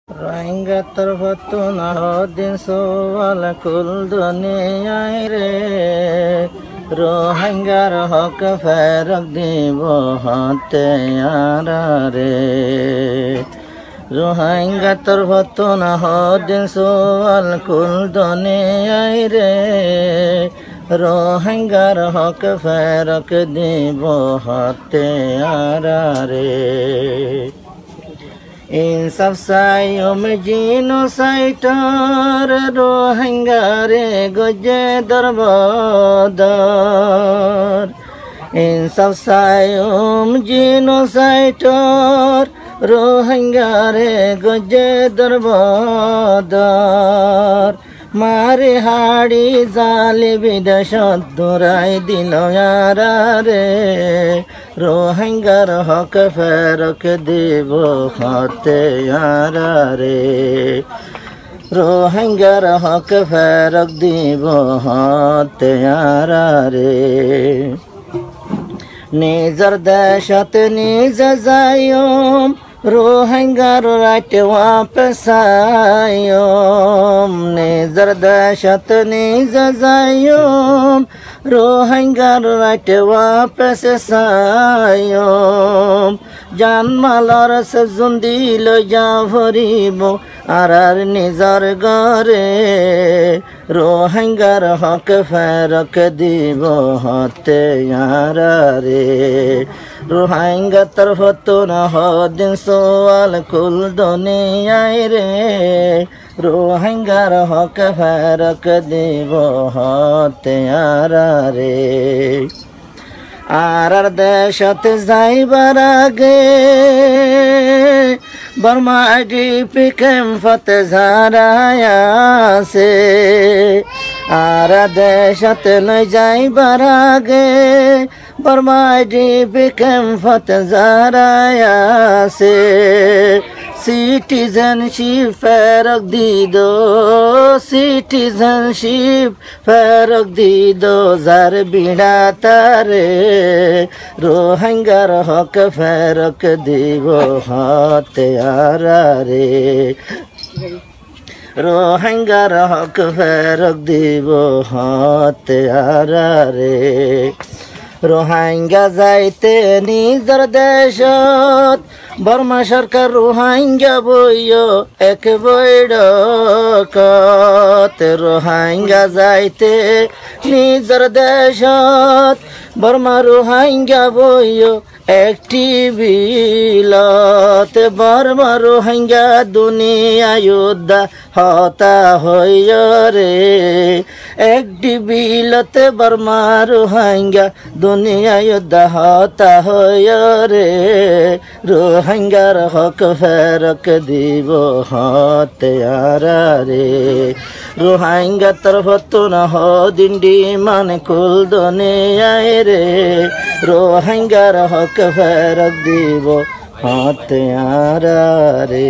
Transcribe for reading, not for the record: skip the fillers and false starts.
Rohingya तरफतुन दिन सोवाल कुल दुनियाय रे रोहिंग्यार हक फेरक দিব হাতে আরা রে रोहिंग्या तरफतुन दिन सोवाल कुल दुनियाय रे रोहिंग्यार हक फेरक দিব হাতে আরা রে इंसाफ सायोम जिनोसाइटर रोहिंग्या रे गजे दरबार इंसाफ सायोम जिनोसाइटर रोहिंग्या रे गजे दरबार मारे हाड़ी जाले विदेश दुराई दिल यारा रे रोहिंग्यार हक फेरक দিব হাতে আরা রে रोहिंग्यार हक फेरक দিব হাতে আরা রে निजर देशत निज जायम रोहिंग्यार राइट वापस आयम निजर देशत निज जायम रोहिंग्यार राइट वापस आयम जानमालर से जुंदी लो जा भरिब आरार निजर घरे रोहिंग्यार हक फेरक দিব হাতে আরা রে रोहिंग्या तरफतुन दिन सोवाल कुल दुनियाय रे रोहिंग्यार हक फेरक দিব হাতে আরা রে आरार देशत जाइबार आगे बर्मा आईडीपी कैम्पत जाराया से आरा देशत लय जाइबार आगे बर्मा आईडीपी कैम्पत जाराया से सिटीजनशिप फेरक दिदो सिटीजनशिप फेरक दिदो जार बिड़ा तारे रोहिंग्यार हक फेरक দিব হাতে আরা রে रोहिंग्यार हक फेरक দিব হাতে আরা রে रोहिंग्या जाइते निजर देशत बर्मा सरकार रोहिंग्या बइयो एक बैठकत रोहिंग्या जाइते निजर देशत बर्मा रोहिंग्या बइयो একটি বিলত বর্মা রোহিঙ্গা দুনিয়া যুদ্ধ হতা হইয় রে একটি বিলত বর্মা রোহিঙ্গা দুনিয়া যুদ্ধ হতা হইয় রে রোহিঙ্গার হক ফেরক দিব হাতে আরা রে रोहिंग्या तरफतुन दिन डिमांड कुल दुनियाय रे रोहिंग्यार हक फेरक দিব হাতে আরা রে।